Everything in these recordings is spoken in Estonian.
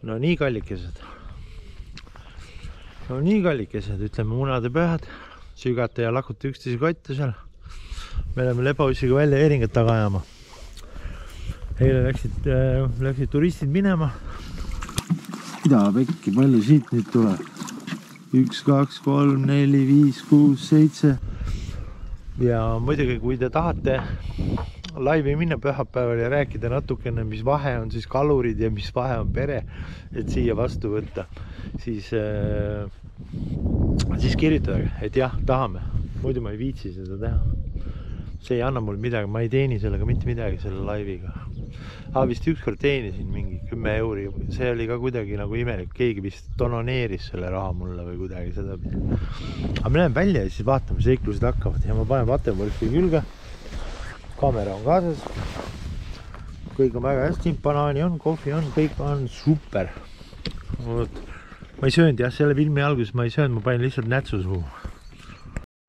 No nii kallikesed. No nii kallikesed, ütleme munade pühad. Sügata ja lakuta üksteise kotte seal. Me oleme Lebaussiga välja Eeringat taga ajama. Eile läksid turistid minema. Mida pekki, palju siit nüüd tuleb? 1, 2, 3, 4, 5, 6, 7. Ja muidugi, kui te tahate laivi minna pühapäeval ja rääkida natukene, mis vahe on siis kalurid ja mis vahe on pere, et siia vastu võtta, siis kirjutage, et jah, tahame. Muidu ma ei viitsi seda teha. See ei anna mul midagi, ma ei teeni sellega mitte midagi selle laiviga. Vist ükskord teenisin mingi 10 euri, see oli ka kuidagi nagu imelik, keegi vist doneeris selle raha mulle või kuidagi seda. Aga me läheme välja ja siis vaatame, seiklused hakkavad ja ma panen Vattenborgi külge. Kaamera on kaasas. Kõik on väga hästi, banaani on, kohvi on, kõik on super. Ma ei söönud, jah, selle filmi alguses ma ei söönud, ma panin lihtsalt nätsu suhu.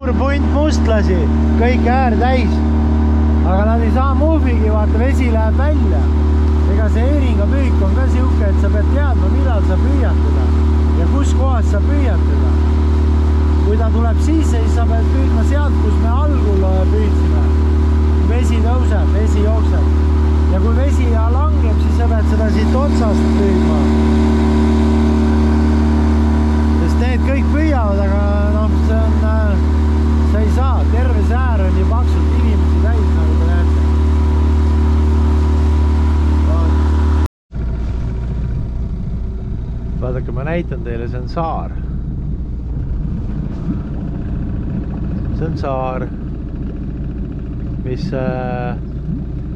Suur punt mustlasi, kõik äär täis. Aga nad ei saa muuvigi, vaata, vesi läheb välja. Ega see Eeringa püük on ka siuke, et sa pead teadma, millal sa püüad teda ja kus kohas sa püüad teda. Kui ta tuleb sisse, siis sa pead püüdma sealt, kus me algul püüdsime. Vesi tõuseb, vesi jookseb. Ja kui vesi langeb, siis sa pead seda siit otsast püüdma. Sest need kõik püüavad, aga noh, see on, sa ei saa, terve säär on ju paksult inimesi täis, nagu te näete. Vaadake, ma näitan teile, see on saar. See on saar, mis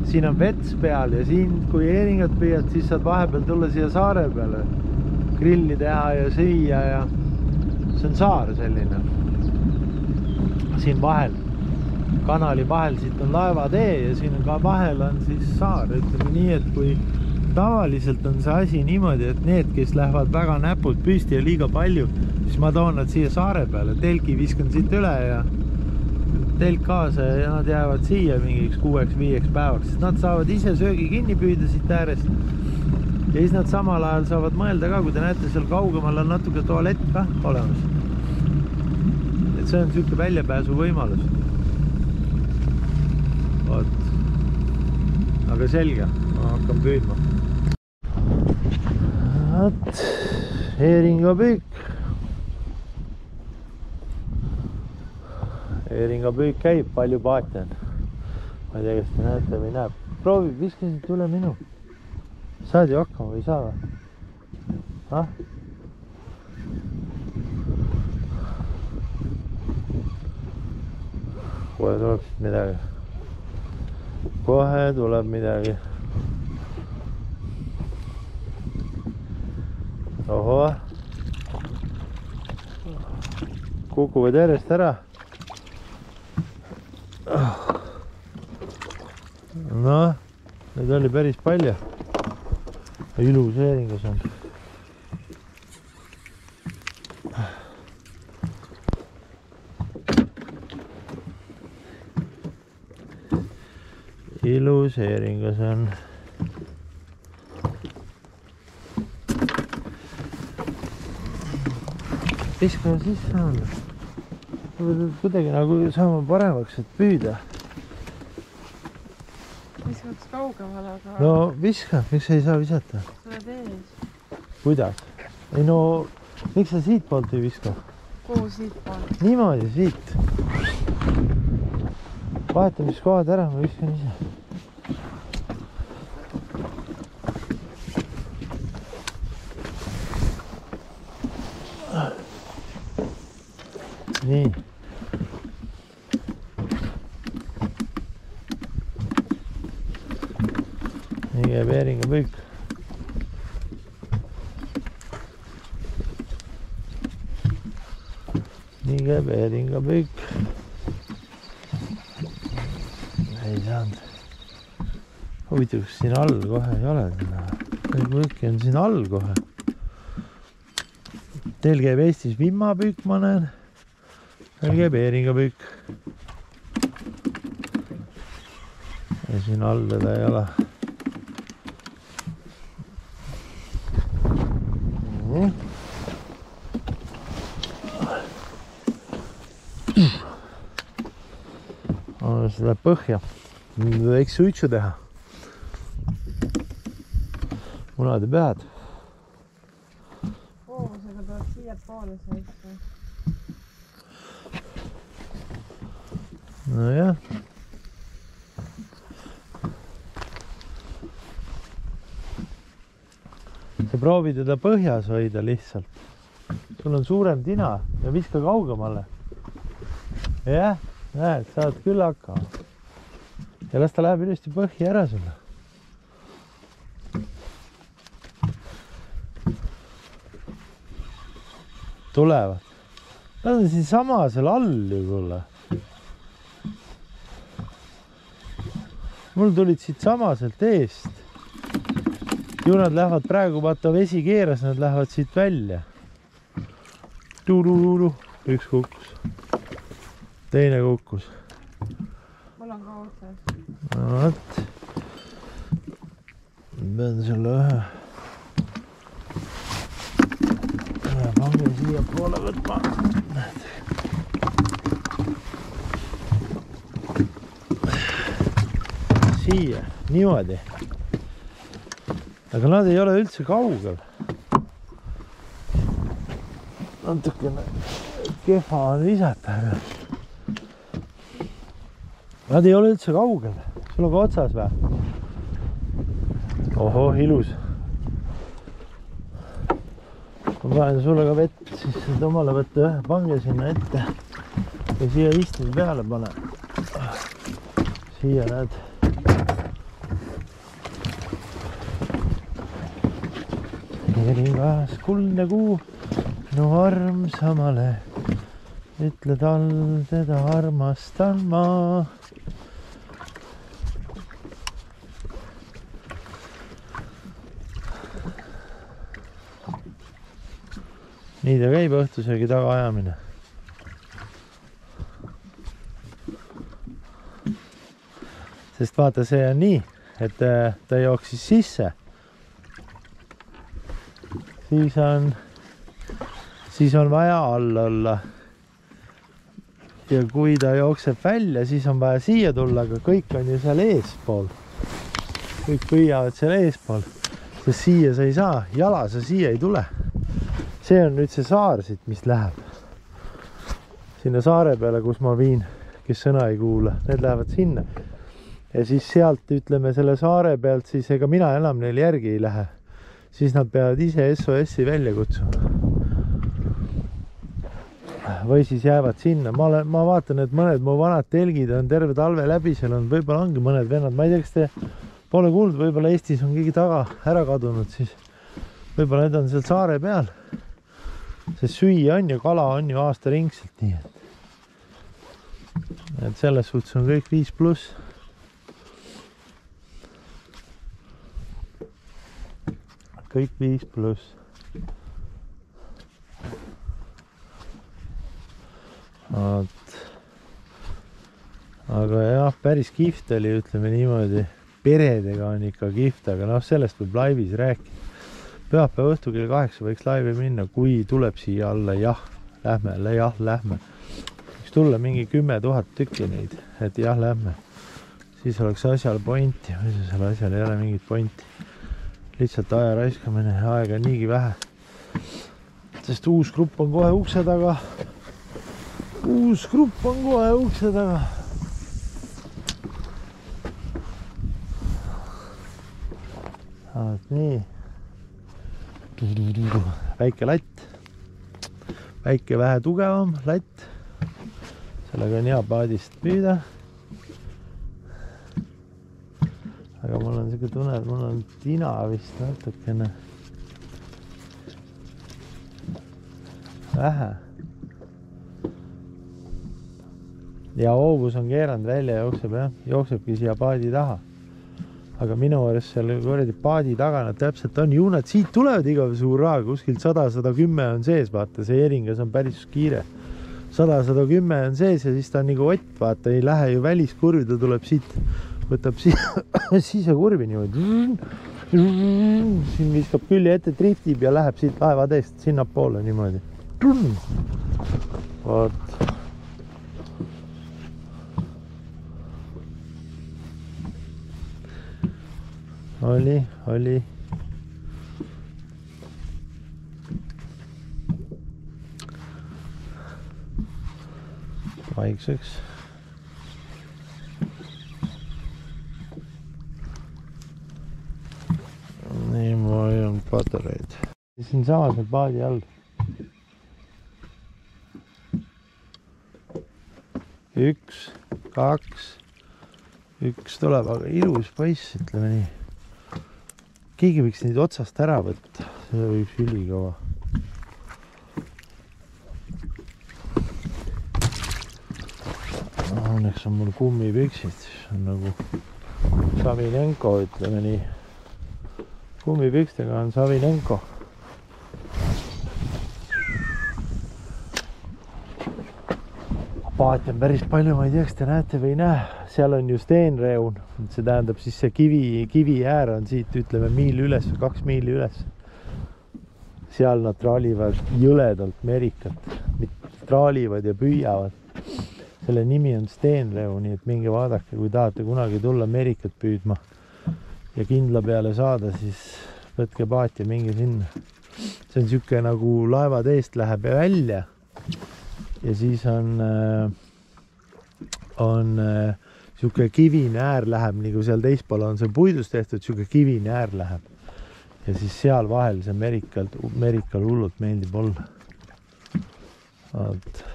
siin on vets peal ja siin, kui Eeringat püüad, siis saad vahepeal tulla siia saare peale, grilli teha ja süüa ja see on saar selline. Siin vahel, kanali vahel, siit on laevatee ja siin ka vahel on siis saar. Ütleme nii, et kui tavaliselt on see asi niimoodi, et need, kes lähevad väga näpud püsti ja liiga palju, siis ma toon nad siia saare peale, telki viskan siit üle ja telk kaasa ja nad jäävad siia mingiks 6-5 päevaks, sest nad saavad ise söögi kinni püüda siit äärest ja siis nad samal ajal saavad mõelda ka, kui te näete seal kaugemal on natuke tualett ka olemas. Et see on siuke väljapääsu võimalus. Vaat. Aga selge, ma hakkan püüdma. Vaat, Eeringa püük. Eeringa püük käib, palju paate on. Ma ei tea, kas te näete või näeb. Proovi, viska siit üle minu. Saad ju hakkama või ei saa või? Ah? Kohe tuleb siit midagi. Kohe tuleb midagi. Oho. Kukuvad järjest ära. No, nüüd oli päris palju. Ilus Eeringas on. Ilus Eeringas on. Viska sisse on. Kuidagi nagu saama paremaks, et püüda. Viskaks kaugemale, aga... No viska, miks ei saa visata? Sa oled ees. Kuidas? Ei no, miks sa siit poolt ei viska? Kuhu siit poolt? Niimoodi, siit. Vahetamiskohad ära, ma viskan ise. Nii. Nii käib Eeringa püük. Nii käib Eeringa püük. Ei saanud. Huvitav, kas siin all kohe ei ole. Püüki on siin all kohe. Teil käib Eestis vimmapüük, ma näen. Meil käib Eeringa püük. Ja siin all teda ei ole. nii. See läheb põhja. Võiks suitsu teha. Munade pead. Hoovusega tuleb siia poole sõita. No jah. Sa proovi teda põhjas hoida lihtsalt. Sul on suurem tina ja viska kaugemale. Jah, näed, saad küll hakkama. Ja las ta läheb ilusti põhja ära sulle. Tulevad. Nad on siin sama seal all ju kuule. Mul tulid siit sama sealt eest. Ju nad lähevad praegu, vaata vesi keeras, nad lähevad siit välja. Tuuruluuru. Üks kukkus. Teine kukkus. Mul on ka otsas. No võt. Pean sulle ühe. Pange siia poole võtma. Siia, niimoodi. Aga nad ei ole üldse kaugel. Natukene kehva on visata. Nad ei ole üldse kaugel. Sul on ka otsas või? Oho, ilus. Ma panen sulle ka vett, siis saad omale võtta ühe pange sinna ette ja siia istme peale pane. Siia näed. Eringas kuldne kuu minu armsamale, ütle tal teda armastan ma. Nii ta käib õhtusöögi taga ajamine. Sest vaata, see on nii, et ta jooksis sisse. Siis on vaja all olla. Ja kui ta jookseb välja, siis on vaja siia tulla, aga kõik on ju seal eespool. Kõik püüavad seal eespool. Sest siia sa ei saa, jala sa siia ei tule. See on nüüd see saar siit, mis läheb sinna saare peale, kus ma viin, kes sõna ei kuula. Need lähevad sinna. Ja siis sealt, ütleme, selle saare pealt, siis ega mina enam neil järgi ei lähe. Siis nad peavad ise SOS-i välja kutsuma. Või siis jäävad sinna. Ma vaatan, et mõned mu vanad telgid on terve talve läbi, seal on võib-olla ongi mõned vennad. Ma ei tea, kas te pole kuulnud, võib-olla Eestis on keegi taga ära kadunud, siis võib-olla need on seal saare peal. See süüa on ja kala on ju aasta ringselt nii, et selles suhtes on kõik 5+. Kõik 5+. Aga jah, päris kihvt oli, ütleme niimoodi. Peredega on ikka kihvt, aga noh, sellest võib laivis rääkida. Pühapäeva õhtu kell 8 võiks laivi minna, kui tuleb siia alla, jah, lähme. Võiks tulla mingi 10 000 tükki neid, et jah, lähme. Siis oleks asjal pointi, või seal asjal ei ole mingit pointi. Lihtsalt aja raiskamine, aega on niigi vähe. Sest uus grupp on kohe ukse taga. Nii. Väike latt. Väike vähe tugevam latt. Sellega on hea paadist püüda. Aga mul on selline tunne, et mul on tina vist natukene vähe. Ja hoovus on keeranud välja ja jooksebki siia paadi taha. Aga minu juures seal kuradi paadi taga nad täpselt on. Ju nad siit tulevad igav suur raha, kuskilt 100-110 on sees, vaata, see eringas on päris kiire. 100-110 on sees ja siis ta on nagu ott, vaata, ei lähe ju väliskurvi, ta tuleb siit, võtab sisekurvi niimoodi siin viskab külje ette, driftib ja läheb siit laevateest sinnapoole niimoodi. Vot. Oli. Vaikseks. Nii, mul ei olnud patareid. Siin samas need paadi all. Üks, kaks. Üks tuleb, aga ilus poiss, ütleme nii. Keegi võiks neid otsast ära võtta. See võiks ülikõva. Õnneks on mul kummipüksid. On nagu Savinenko, ütleme nii. Kummipükstega on Savinenko. Paati on päris palju, ma ei tea, kas te näete või ei näe. Seal on ju steenreun. See tähendab siis see kivi äär on siit, ütleme, miil üles või 2 miili üles. Seal nad traalivad jõledalt merikat. Traalivad ja püüavad. Selle nimi on steenreun, nii et minge vaadake, kui tahate kunagi tulla merikat püüdma ja kindla peale saada, siis võtke paati ja minge sinna. See on siuke nagu laevad eest läheb välja ja siis on siuke kivine äär läheb, nagu seal teispool on see puidust tehtud, siuke kivine äär läheb. Ja siis seal vahel see merikal hullult meeldib olla. Vaat.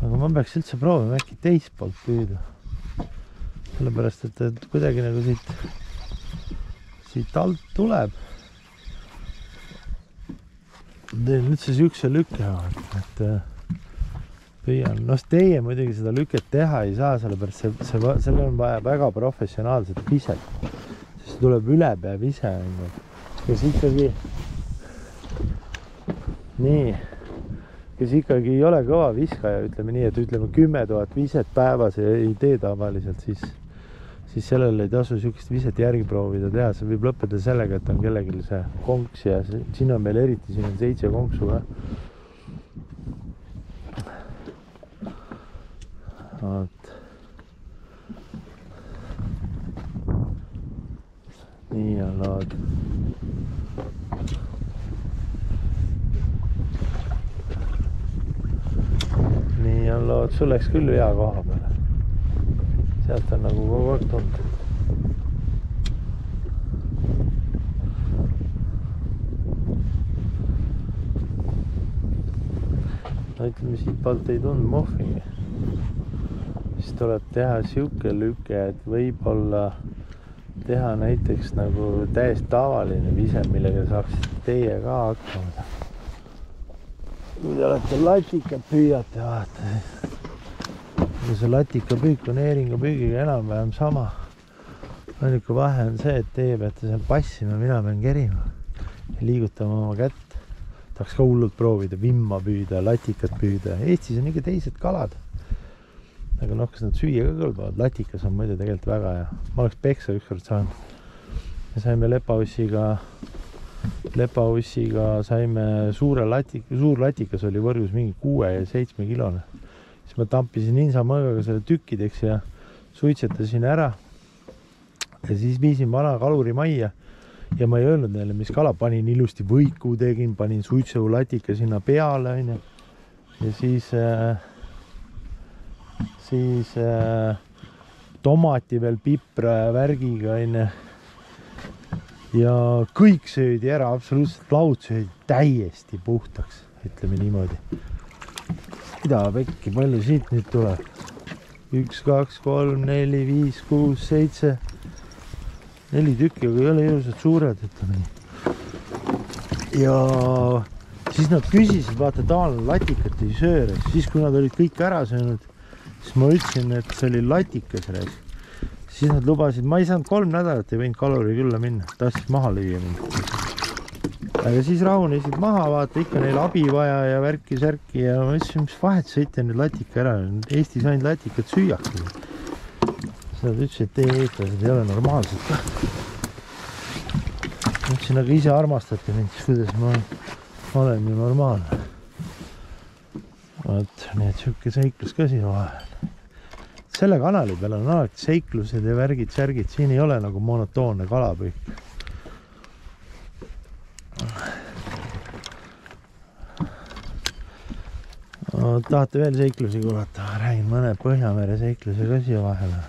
Aga ma peaks üldse proovima äkki teispoolt püüda. Sellepärast, et kuidagi nagu siit alt tuleb. Teen üldse siukse lükke, et püüan. No teie muidugi seda lüket teha ei saa, sellepärast selle on vaja väga professionaalset viset. Sest tuleb ülepea vise. Kes ikkagi nii, kes ikkagi ei ole kõva viskaja, ütleme nii, et ütleme 10 000 viset päevas ei tee tavaliselt, siis sellele ei tasu siukest viset järgi proovida teha. See võib lõppeda sellega, et on kellelgi see konks ja siin on meil eriti, siin on 7 konksu ka. Vaat. Nii on lood. Nii on lood, sul läks küll hea koha peale. Sealt on nagu kogu aeg tundnud. No ütleme, siit poolt ei tundnud muhvingi. Siis tuleb teha siuke lüke, et võib-olla teha näiteks nagu täiesti tavaline vise, millega saaks teie ka hakkama. Kui te olete latikat püüate, vaata. Ja see latika püük on eeringa püügiga enam-vähem sama. Ainuke vahe on see, et teie peate seal passima, mina pean kerima ja liigutama oma kätt. Tahaks ka hullult proovida vimma püüda, latikat püüda. Eestis on ikka teised kalad. Aga noh, kas nad süüa ka kõlbavad? Latikas on muidu tegelikult väga hea. Ma oleks peksa ükskord saanud. Me saime lepaussiga saime suur latikas oli võrgus mingi 6 ja 7 kilone. Siis ma tampisin insamõõgaga selle tükkideks ja suitsetasin ära. Ja siis viisin vana kaluri majja ja ma ei öelnud neile, mis kala. Panin ilusti võiku tegin, panin suitsu latika sinna peale. Ja siis tomati veel pipra värgiga. Ja kõik söödi ära, absoluutselt laud söödi täiesti puhtaks, ütleme niimoodi. Mida pekki, palju siit nüüd tuleb? 1, 2, 3, 4, 5, 6, 7 4 tükki, aga ei ole ilusad suured, ütleme nii. Ja siis nad küsisid, vaata tavaline latikat ei söö. Siis kui nad olid kõik ära söönud, siis ma ütlesin, et see oli latikas reis. Siis nad lubasid, ma ei saanud 3 nädalat, ei võinud kalori külla minna. Tahtsid maha lüüa mind. aga siis rahunesid maha, vaata ikka neil abi vaja ja värki-särki ja ma ütlesin, mis vahet sõita nüüd latika ära, Eestis ainult latikat süüakse. Nad ütlesid, et teie eestlased ei ole normaalsed ka. Ütlesin, aga ise armastate mind, siis kuidas ma olen ju normaalne. Vaat, nii et siuke seiklus ka siin vahel. Selle kanali peal on alati seiklused ja värgid, särgid, siin ei ole nagu monotoonne kalapüük. Tahate veel seiklusi kuulata? Räägin mõne Põhjamere seikluse ka siia vahele.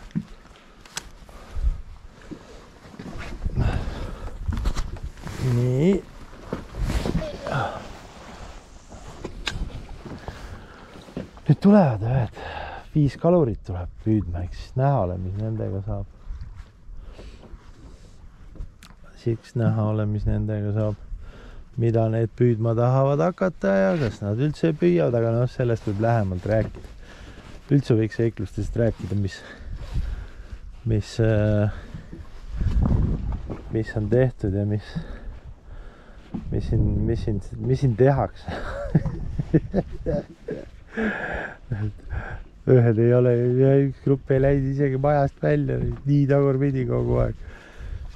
Nii. Nüüd tulevad ühed 5 kalurit tuleb püüdma, eks siis näha ole, mis nendega saab. Siks näha ole, mis nendega saab. Mida need püüdma tahavad hakata ja kas nad üldse püüavad, aga noh, sellest võib lähemalt rääkida. Üldse võiks seiklustest rääkida, mis on tehtud ja mis siin tehakse. Ühed ei ole, üks grupp ei läinud isegi majast välja, nii tagurpidi kogu aeg.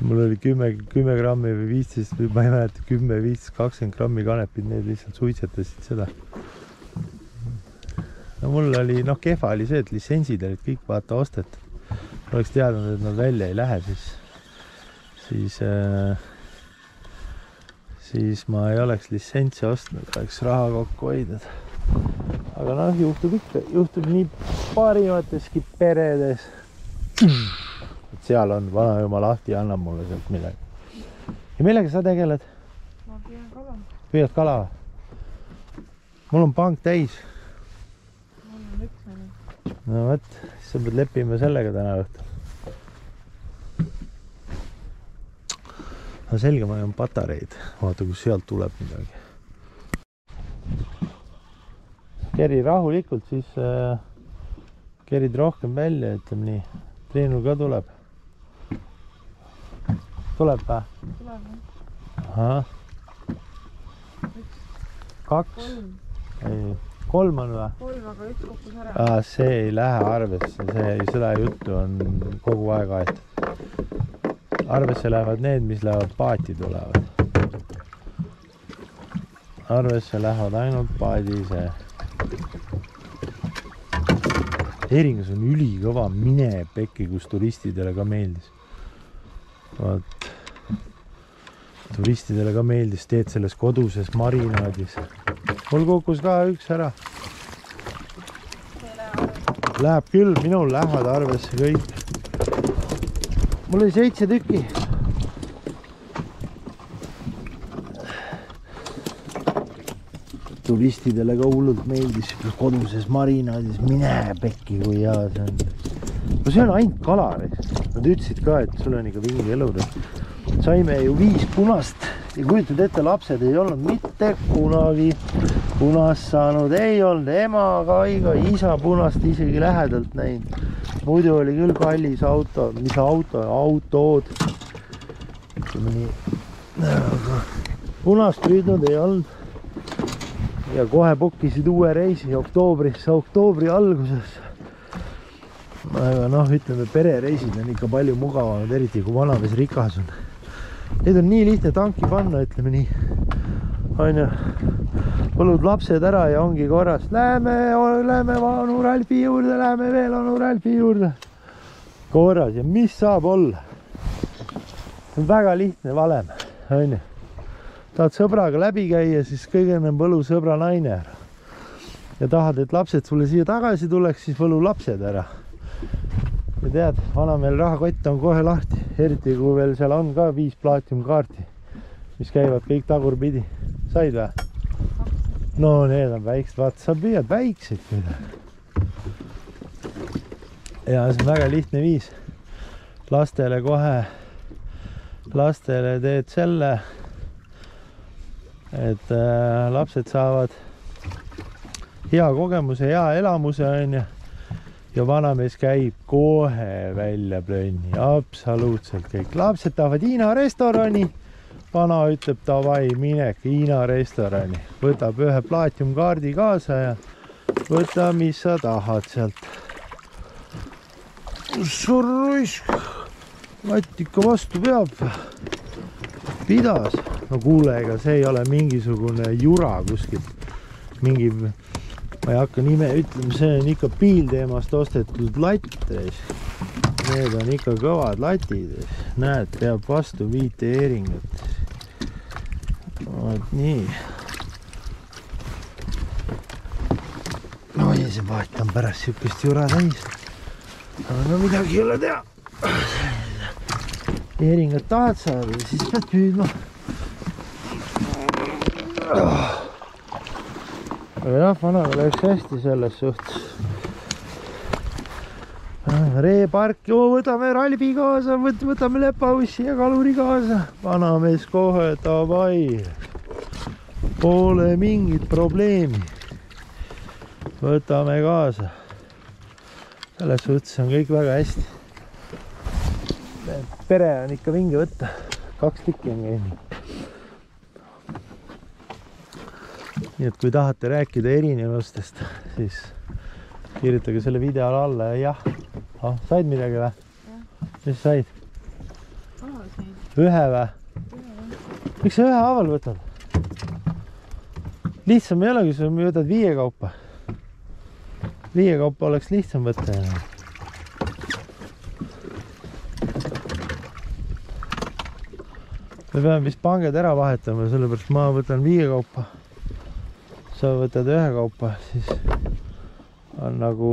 Mul oli 10 grammi või 15 või ma ei mäleta, 10, 15, 20 grammi kanepid, need lihtsalt suitsetasid seda. No mul oli, kehva oli see, et litsentsid olid kõik vaata ostet. Oleks teadnud, et nad välja ei lähe, siis ma ei oleks litsentsi ostnud, oleks raha kokku hoidnud. Aga juhtub ikka, juhtub nii parimateski peredes. Et seal on vanajumal lahti ja annab mulle sealt midagi. Ja millega sa tegeled? Ma püüan kala. Püüad kala? Mul on pank täis. Mul on üks ainult. No võt, siis sa pead leppima sellega täna õhtul. No selge, ma joon patareid. Vaata, kus sealt tuleb midagi. Keri rahulikult, siis kerid rohkem välja, ütleme nii. Treenul ka tuleb. Tuleb või? Tuleb, jah. Ahah. 2. Ei, 3 on või? 3, aga üks kukkus ära. See ei lähe arvesse, seda juttu on kogu aeg aetud. Arvesse lähevad need, mis lähevad paati tulevad. Arvesse lähevad ainult paadi ise. Heeringas on ülikõva mine pekki, kus turistidele ka meeldis. Vaat, turistidele ka meeldis, teed selles koduses marinaadis. Mul kukkus ka üks ära. Läheb küll, minul lähevad arvesse kõik. Mul oli 7 tükki. Turistidele ka hullult meeldis koduses marinaadis, mine pekki, kui hea see on. No see on ainult kalar. Nad ütlesid ka, et sul on ikka vingi elud. Saime ju 5 punast ja kujutad ette, lapsed ei olnud mitte kunagi punast saanud. Ei olnud ema ka iga isa punast isegi lähedalt näinud. Muidu oli küll kallis auto, mis autod. Punast püüdnud ei olnud. Ja kohe pukkisid uue reisi oktoobri alguses. Aga ütleme, perereisid on ikka palju mugavamad, eriti kui vanamees rikas on. Neid on nii lihtne tanki panna, ütleme nii. Põlud lapsed ära ja ongi korras. Läheme onu Ralfi juurde, läheme veel onu Ralfi juurde. Korras ja mis saab olla? See on väga lihtne valem. Tahad sõbraga läbi käia, siis kõige ennem võlu sõbra naine ära. Ja tahad, et lapsed sulle siia tagasi tuleks, siis võlu lapsed ära. Ja tead, vanameel rahakott on kohe lahti, eriti kui veel seal on ka 5 plaatiumkaarti, mis käivad kõik tagurpidi. Said või? No need on väiksed, vaata, sa püüad väikseid kuidagi. Ja see on väga lihtne viis. Lastele teed selle, et lapsed saavad hea kogemuse, hea elamuse ja vanamees käib kohe välja plönni, absoluutselt kõik. Lapsed tahavad Hiina restorani, vana ütleb davai, minek Hiina restorani. Võtab ühe plaatiumkaardi kaasa ja võta, mis sa tahad sealt. Surruisk. Latt ikka vastu peab. Pidas. No kuule, ega see ei ole mingisugune jura kuskilt. Mingi, ma ei hakka nime ütlema, see on ikka Piilteemast ostetud latt. Need on ikka kõvad latid. Näed, peab vastu 5 eeringat. Vaat nii. Oi, see paat on pärast sihukest jura täis. Aga no midagi ei ole teha. Eeringat tahad saada, siis pead püüdma. Aga jah, vanaga läks hästi selles suhtes. Reepark, võtame ralbi kaasa, võtame lepaussi ja kaluri kaasa. Vanamees kohe, davai. Pole mingit probleemi. Võtame kaasa. Selles suhtes on kõik väga hästi. Pere on ikka vinge võtta. 2 tükki on käinud. Nii et kui tahate rääkida erinevustest, siis kirjutage selle videole alla ja jah. Said midagi või? Mis said? Ühe või? Miks sa ühe haaval võtad? Lihtsam ei ole, kui sa võtad 5 kaupa. 5 kaupa oleks lihtsam võtta. Me peame vist panged ära vahetama, sellepärast ma võtan 5 kaupa. Sa võtad 1 kaupa, siis on nagu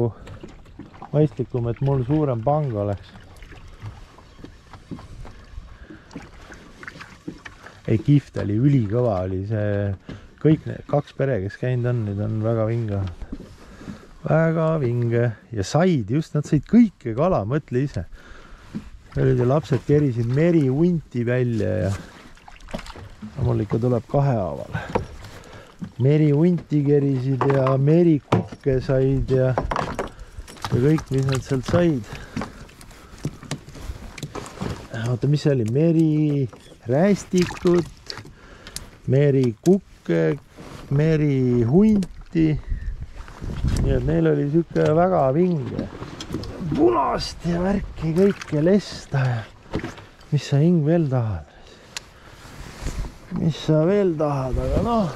mõistlikum, et mul suurem pang oleks. Ei, kihvt oli, ülikõva oli see. Kõik need 2 pere, kes käinud on, need on väga vinge. Väga vinge. Ja said, just nad said kõike kala, mõtle ise. Olid ja lapsed kerisid merihunti välja ja mul ikka tuleb 2 haaval. Merihunti kerisid ja merikukke said ja kõik, mis nad sealt said. Oota, mis see oli? Merirästikut, merikukke, merihunti. Nii et neil oli siuke väga vinge. Punast ja värki kõike lesta ja mis sa hing veel tahad? Mis sa veel tahad, aga noh.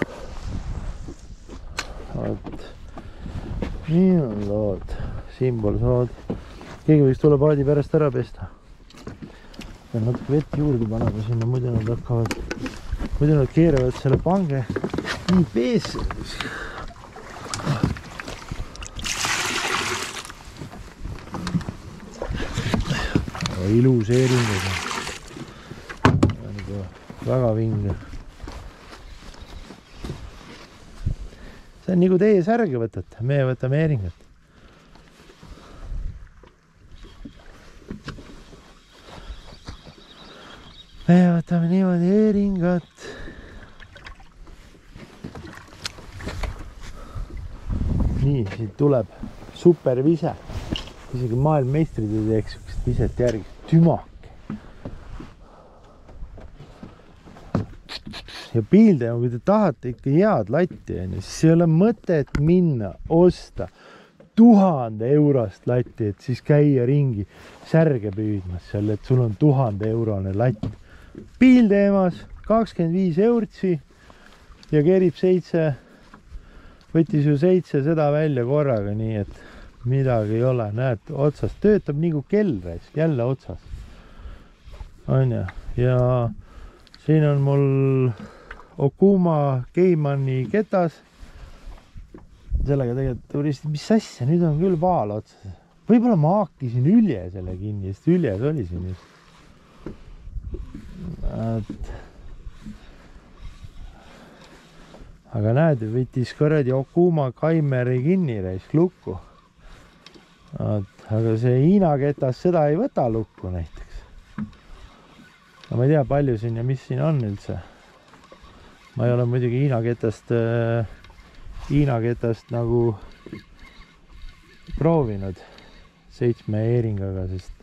Oot. Nii on lood. Simbolsood. Keegi võiks tulla paadi pärast ära pesta. Pean natuke vett juurde panema sinna, muidu nad hakkavad, muidu nad keeravad selle pange nii peesse. Ilus eeringuga. Väga vinge. See on nagu teie särge võtate, meie võtame eeringat. Me võtame niimoodi eeringat. Nii, siit tuleb super vise. Isegi maailmmeistrid ei teeks sükest viset järgi. Tümake. Ja Piilteema, kui te tahate ikka head latti, siis ei ole mõtet minna osta 1000 eurost latti, et siis käia ringi särge püüdmas seal, et sul on 1000 eurone latt. Piilteemas 25 eurtsi ja kerib 7, võttis ju 7 seda välja korraga, nii et midagi ei ole, näed, otsast töötab nagu kellreis, jälle otsas. On ja, ja siin on mul Okuma Keimani ketas. Sellega tegelikult turistid, mis asja, nüüd on küll vaal otsas. Võib-olla ma haakisin ülje selle kinni, sest üljes oli siin just. Aga näed, võttis kõredi Okuma Kaimeri kinni reis lukku. Aga see Hiina ketas seda ei võta lukku näiteks. Ma ei tea palju siin ja mis siin on üldse. Ma ei ole muidugi Hiina ketast nagu proovinud 7 eeringaga, sest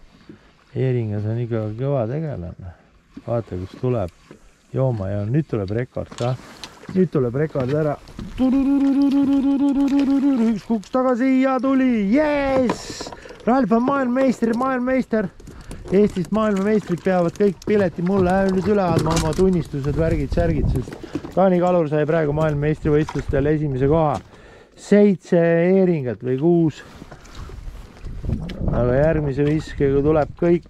eeringas on ikka kõva tegelane. Vaata, kus tuleb jooma ja nüüd tuleb rekord ka. Nüüd tuleb rekord ära. Üks kuks tagasi ja tuli. Yes! Ralf on maailmameister. Eestist maailmameistrid peavad kõik pileti mulle nüüd üle andma oma tunnistused, värgid, särgid, sest Taani Kalur sai praegu maailmameistrivõistlustel esimese koha. 7 eeringat või 6. Aga järgmise viskega tuleb kõik.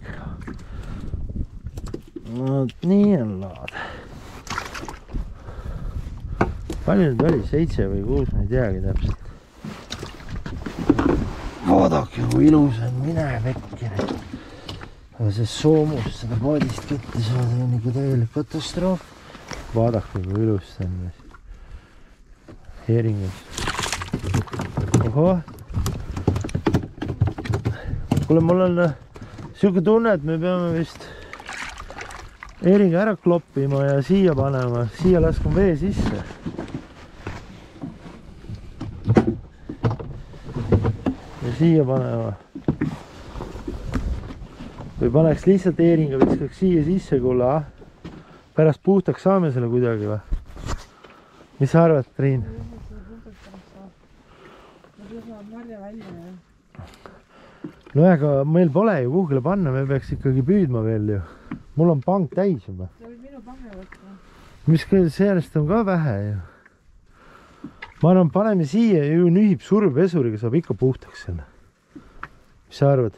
Nii on laad. Palju nüüd oli? 7 või 6, ma ei teagi täpselt. Vaadake, kui ilus on, mine vekki. Aga see soomus seda poodist kätte saada on ikka täielik katastroof. Vaadake, kui ilus see on. Heeringus. Oho. Kuule, mul on siuke tunne, et me peame vist heeringa ära kloppima ja siia panema. Siia laskan vee sisse. Ja siia panema. Või paneks lihtsalt heeringa, viskaks siia sisse, kuule. Pärast puhtaks saame selle kuidagi või? Mis sa arvad, Triin? No aga meil pole ju kuhugile panna, me peaks ikkagi püüdma veel ju. Mul on pank täis juba. Sa võid minu pange võtta. Mis sellest on ka vähe ju. Ma arvan, paneme siia ju nühib survepesuriga, saab ikka puhtaks selle. Mis sa arvad?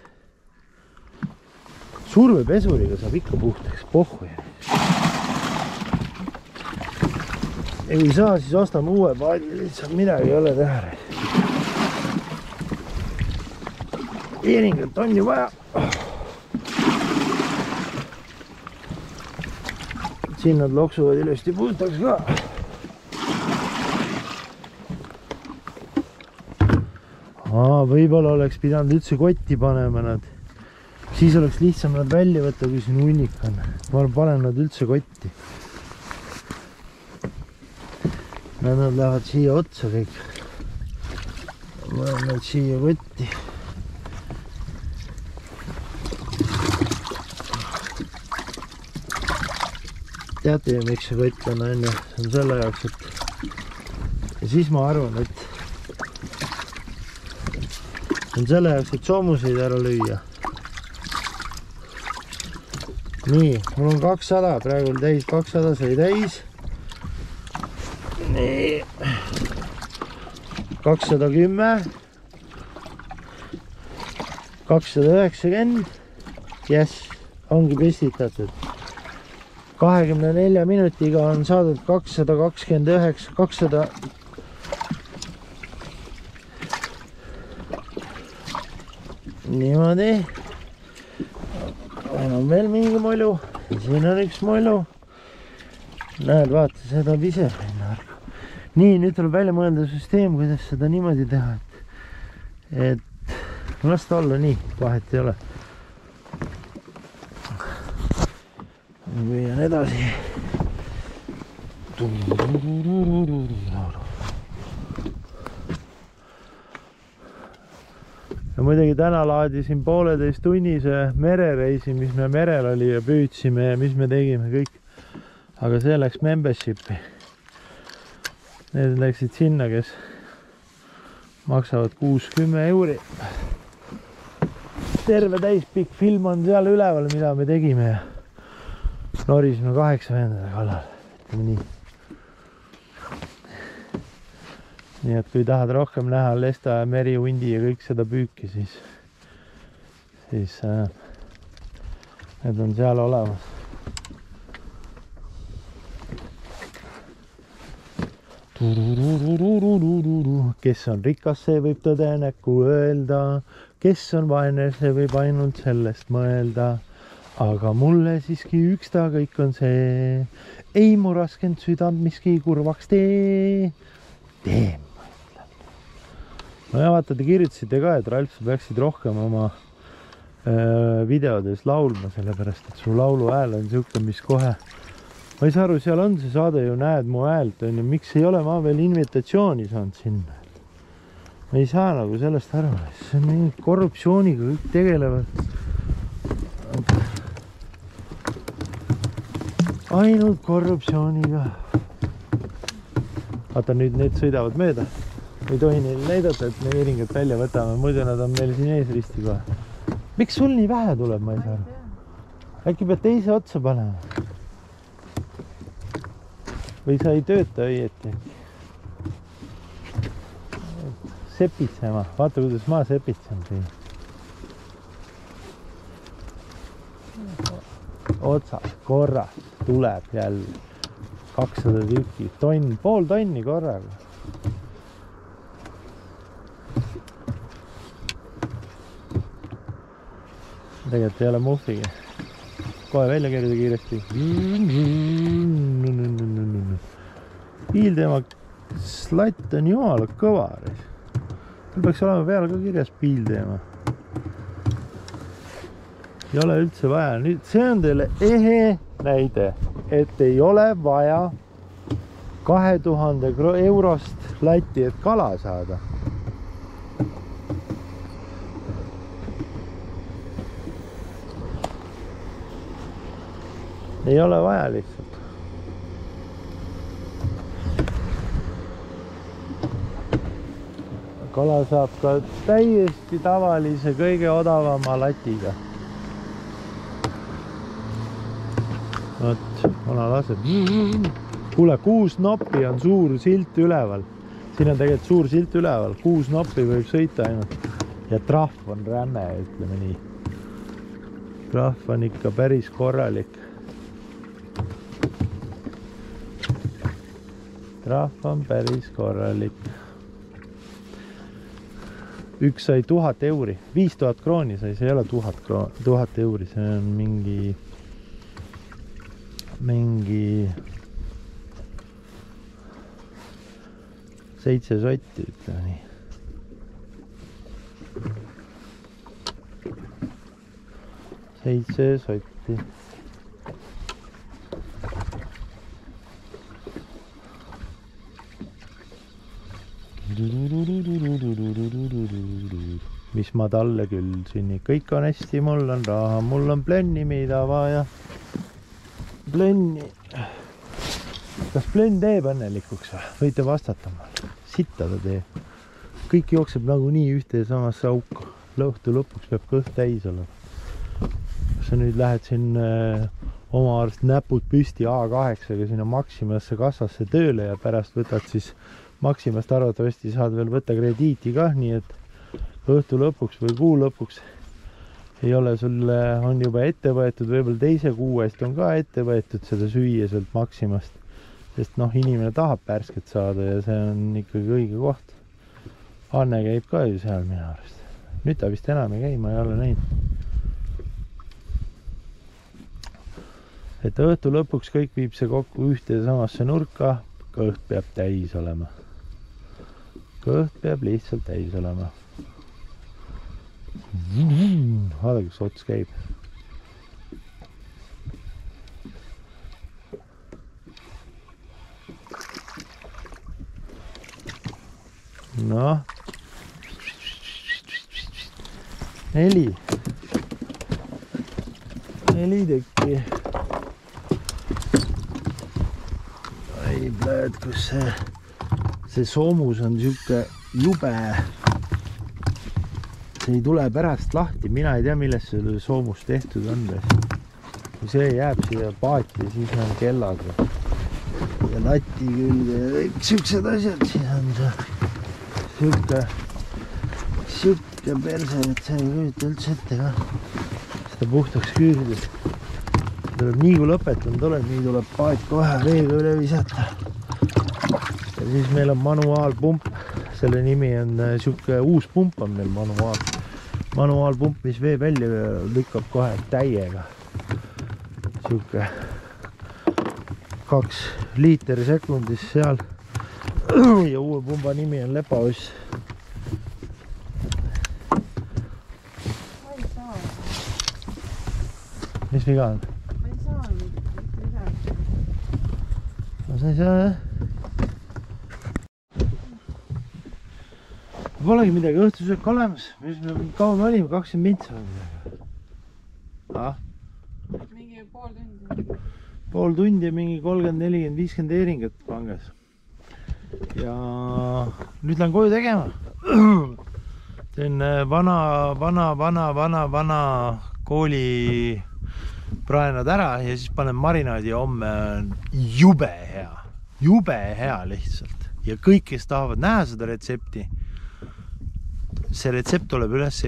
Survepesuriga saab ikka puhtaks, pohhu ja. Ja kui saa, siis ostame uue paadi, lihtsalt midagi ei ole teha. Heeringat on ju vaja. Siin nad loksuvad ilusti puhtaks ka. Võib-olla oleks pidanud üldse kotti panema nad. Siis oleks lihtsam nad välja võtta, kui siin hunnik on. Ma panen nad üldse kotti. Nad lähevad siia otsa kõik. Ma panen nad siia kotti. Teate ju, miks see kott on enne? See on selle jaoks, et... Ja siis ma arvan, et... on selle jaoks, et soomuseid ära lüüa. Nii, mul on 200, praegu oli täis, 200 sai täis. Nii. 210. 290. Yes, ongi pistitatud. 24 minutiga on saadud 229, 200... Niimoodi. On veel mingi mulju. Siin on üks mulju. Näed, vaata, seda ise. Nii, nüüd tuleb välja mõelda süsteem, kuidas seda niimoodi teha. Et las ta olla nii, vahet ei ole. Püüan edasi. Ja muidugi täna laadisin 1,5 tunnise merereisi, mis me merel oli ja püüdsime ja mis me tegime kõik. Aga see läks membershipi. Need läksid sinna, kes maksavad 60 euri. Terve täispikk film on seal üleval, mida me tegime ja norisime 8 vendade kallal. Ütleme nii. Nii et kui tahad rohkem näha lesta ja merihundi ja kõik seda püüki, siis need on seal olemas. Kes on rikas, see võib tõde näkku öelda. Kes on vaene, see võib ainult sellest mõelda. Aga mulle siiski üks ta kõik on see. Ei mu raskend südant miski kurvaks tee. Teem, ma ütlen. No ja vaata, te kirjutasite ka, et Ralf, sa peaksid rohkem oma videodes laulma, sellepärast, et su laulu hääl on siuke, mis kohe... Ma ei saa aru, seal on see saade ju, näed mu häält, on ju, miks ei ole ma veel invitatsiooni saanud sinna? Ma ei saa nagu sellest aru, see on mingi korruptsiooniga kõik tegelevad. ainult korruptsiooniga. Vaata nüüd need sõidavad mööda. Ei tohi neil näidata, et me eeringat välja võtame, muidu nad on meil siin ees risti kohe. Miks sul nii vähe tuleb, ma ei saa aru? Äkki pead teise otsa panema? Või sa ei tööta õieti? Sepitsema. Vaata, kuidas ma sepitsen siin. Otsas korras tuleb jälle 200 tükki. Pool tonni korraga. Tegelikult ei ole muhvigi. Kohe välja kerida kiiresti. Piilteema slatt on jumala kõva. Meil peaks olema peal ka kirjas piilteema. Ei ole üldse vaja. Nüüd see on teile ehe näide, et ei ole vaja 2000 eurost latti, et kala saada. Ei ole vaja lihtsalt. Kala saab ka täiesti tavalise, kõige odavama latiga. Võt, ona laseb. Kuule, 6 noppi on suur silt üleval. Siin on tegelikult suur silt üleval. 6 noppi võib sõita ainult. Ja trahv on räme, ütleme nii. Trahv on ikka päris korralik. Trahv on päris korralik. Üks sai 1000 euri. 5000 krooni sai, see ei ole 1000 euri. See on mingi 7 sotti, ütleme nii. Seitse sotti. Mis ma talle küll siin, kõik on hästi, mul on raha, mul on plenni, mida vaja. Plenni. Kas plenn teeb õnnelikuks või? Võite vastata mulle. Sitta ta teeb. Kõik jookseb nagu nii ühte ja samasse auku. Õhtu lõpuks peab kõht täis olema. Sa nüüd lähed siin oma arust näpud püsti A8-ga sinna Maximasse kassasse tööle ja pärast võtad siis Maximast arvatavasti saad veel võtta krediiti ka, nii et õhtu lõpuks või kuu lõpuks ei ole sulle, on juba ette võetud, võib-olla teise kuu eest on ka ette võetud seda süüa sealt Maximast, sest noh, inimene tahab pärsket saada ja see on ikkagi õige koht. Anne käib ka ju seal minu arust. Nüüd ta vist enam ei käi, ma ei ole näinud. Et õhtu lõpuks kõik viib see kokku ühte ja samasse nurka, kõht peab täis olema. Kõht peab lihtsalt täis olema. Vaada, kus ots käib. Noh. 4 tükki. Ai pläed, kus see soomus on siuke jube. See ei tule pärast lahti, mina ei tea, millest see soomus tehtud on. Kui see jääb siia paati, siis on kellad ja lati külge ja kõik siuksed asjad, siis on see siuke perse, et see ei küüta üldse ette ka. Seda puhtaks küürdes. Tuleb nii kui lõpetanud olen, nii tuleb paat kohe veega üle visata. Ja siis meil on manuaalpump. Selle nimi on siuke uus pump on meil manuaalpump, mis vee välja lükkab kohe täiega. Siuke 2 liitri sekundis seal. Ja uue pumba nimi on Lepaus. Mis viga on? Ma ei saa midagi. No sa ei saa, jah? Polegi midagi, õhtusöök olemas. Kaua me olime? 20 mintsa või midagi? Mingi pool tundi. pool tundi ja mingi 30, 40, 50 eeringat pangas. Ja nüüd lähen koju tegema. Teen vana kooli praenad ära ja siis panen marinaadi ja homme on jube hea lihtsalt. Ja kõik, kes tahavad näha seda retsepti, see retsept tuleb üles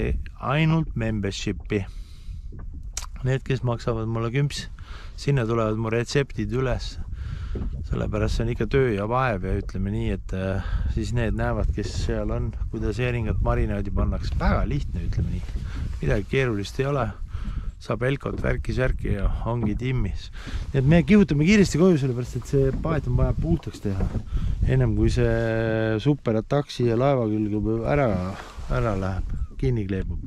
ainult membershipi. Need, kes maksavad mulle 10, sinna tulevad mu retseptid üles. Sellepärast see on ikka töö ja vaev ja ütleme nii, et siis need näevad, kes seal on, kuidas eeringat marinaadi pannakse. Väga lihtne, ütleme nii. Midagi keerulist ei ole. Saab Elkot värki ja ongi timmis. Nii et me kihutame kiiresti koju, sellepärast, et see paet on vaja puhtaks teha. Ennem kui see superataksi ja laeva külg ära läheb, kinni kleebub.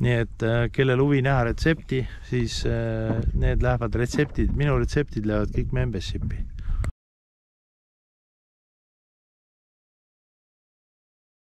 Nii et kellel huvi näha retsepti, siis need lähevad retseptid, minu retseptid lähevad kõik membershipi.